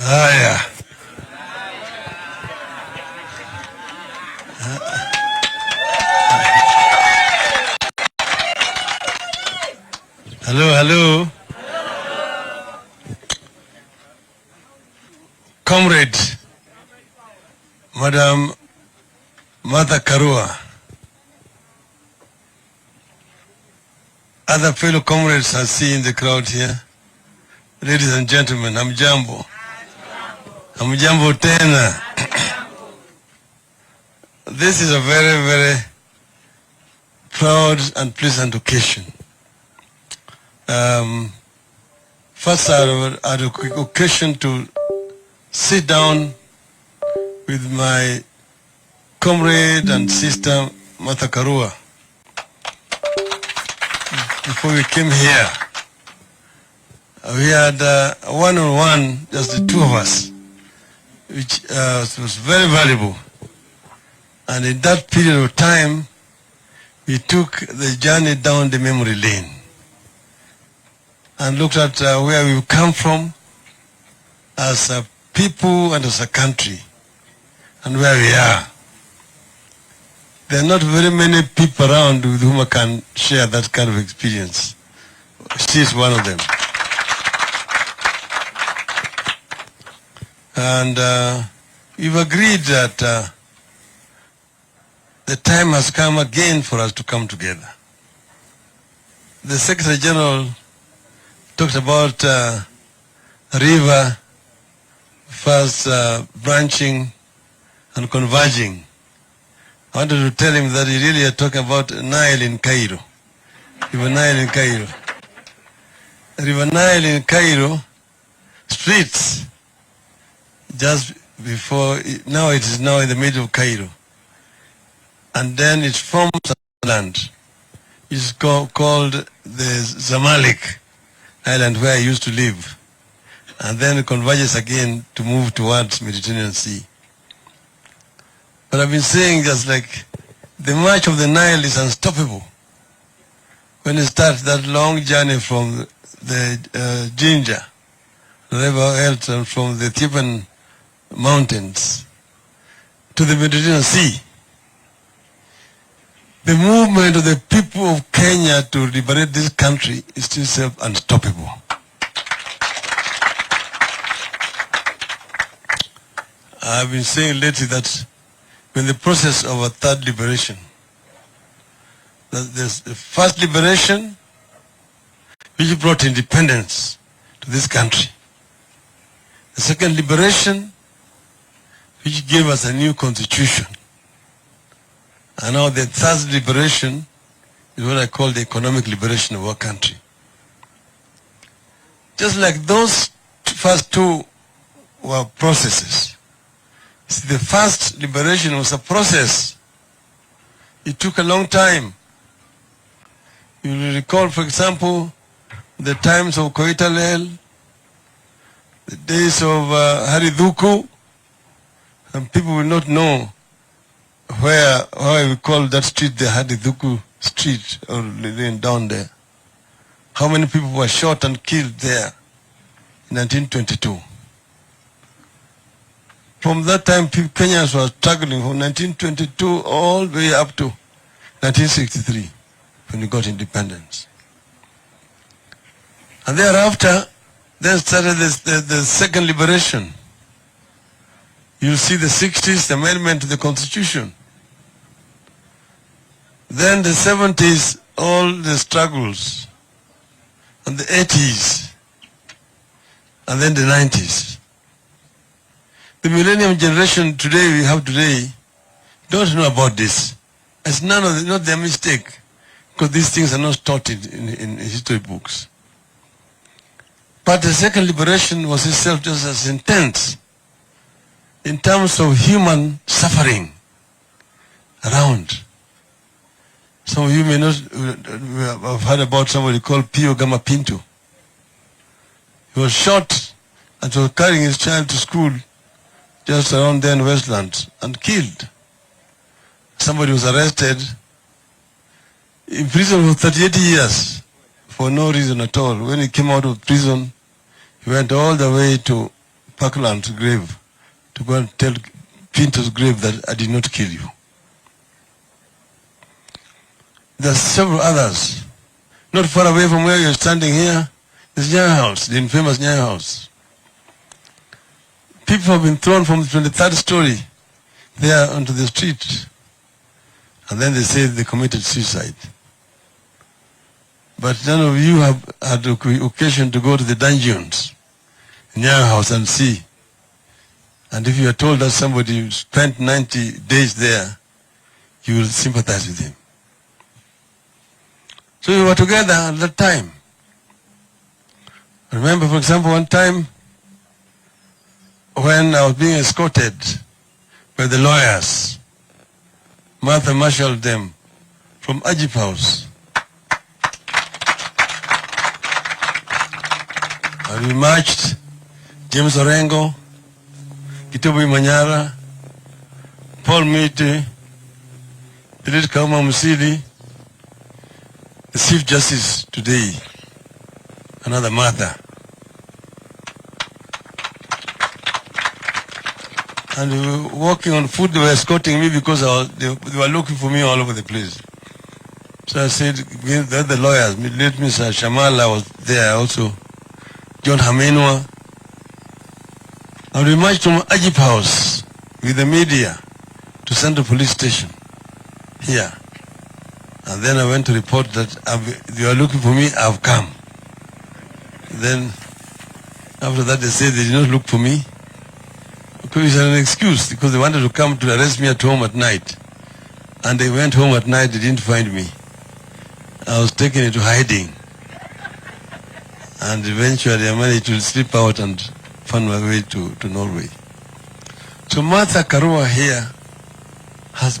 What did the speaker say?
Haya. Hello. Comrade, Madam Mother Karua, other fellow comrades I see in the crowd here, ladies and gentlemen, hamjambo. Hamjambo tena. This is a very, very proud and pleasant occasion. First, I had a quick occasion to sit down with my comrade and sister, Martha Karua, before we came here. We had one-on-one, just the two of us, which was very valuable. And in that period of time, we took the journey down the memory lane and looked at where we've come from as a people and as a country and where we are. There are not very many people around with whom I can share that kind of experience. She is one of them. And we've agreed that the time has come again for us to come together. The Secretary General talked about river first branching and converging. I wanted to tell him that he really are talking about Nile in Cairo. River Nile in Cairo. River Nile in Cairo, streets, just before, now it is now in the middle of Cairo. And then it forms a land. It's called the Zamalek Island, where I used to live. And then it converges again to move towards Mediterranean Sea. But I've been saying just like the march of the Nile is unstoppable. When it starts that long journey from the Ginger, River Elton, from the Ethiopian mountains to the Mediterranean Sea, the movement of the people of Kenya to liberate this country is still unstoppable. I've been saying lately that when the process of a third liberation, that there's the first liberation which brought independence to this country. The second liberation which gave us a new constitution. And now the third liberation is what I call the economic liberation of our country. Just like those first two were processes. See, the first liberation was a process. It took a long time. You will recall, for example, the times of Koitalel, the days of Hariduku, and people will not know why we call that street the Hariduku street, or living down there. How many people were shot and killed there in 1922? From that time, Kenyans were struggling from 1922 all the way up to 1963, when we got independence. And thereafter, then started the second liberation. You'll see the 60s, the amendment to the Constitution. Then the 70s, all the struggles. And the 80s. And then the 90s. The millennium generation today, we have today, don't know about this. It's not their mistake. Because these things are not taught in history books. But the second liberation was itself just as intense in terms of human suffering around. Some of you may not have heard about somebody called Pio Gama Pinto. He was shot and was carrying his child to school just around there in Westlands and killed. Somebody was arrested in prison for 38 years for no reason at all. When he came out of prison, he went all the way to Parkland's grave to go and tell Pinto's grave that I did not kill you. There are several others. Not far away from where you're standing here, is Nyayo House, the infamous Nyayo House. People have been thrown from the 23rd story there onto the street. And then they say they committed suicide. But none of you have had occasion to go to the dungeons in Nyayo House and see. And if you are told that somebody spent 90 days there, you will sympathize with him. So we were together at that time. I remember, for example, one time when I was being escorted by the lawyers, Martha marshaled them from Ajip House. And we marched James Orengo, Kitobu Manyara, Paul Mite, Philip Kauma Musili, the Chief Justice today, another Martha. And we were walking on foot. They were escorting me because they were looking for me all over the place. So I said, the lawyers, late Mr. Shamala was there also, John Hamenwa. And we marched from Ajip House with the media to Central Police Station here. And then I went to report that they were looking for me, I've come. Then after that they said they did not look for me. Because it's an excuse, because they wanted to come to arrest me at home at night. And they went home at night, they didn't find me. I was taken into hiding. And eventually I managed to slip out and find my way to Norway. So Martha Karua here has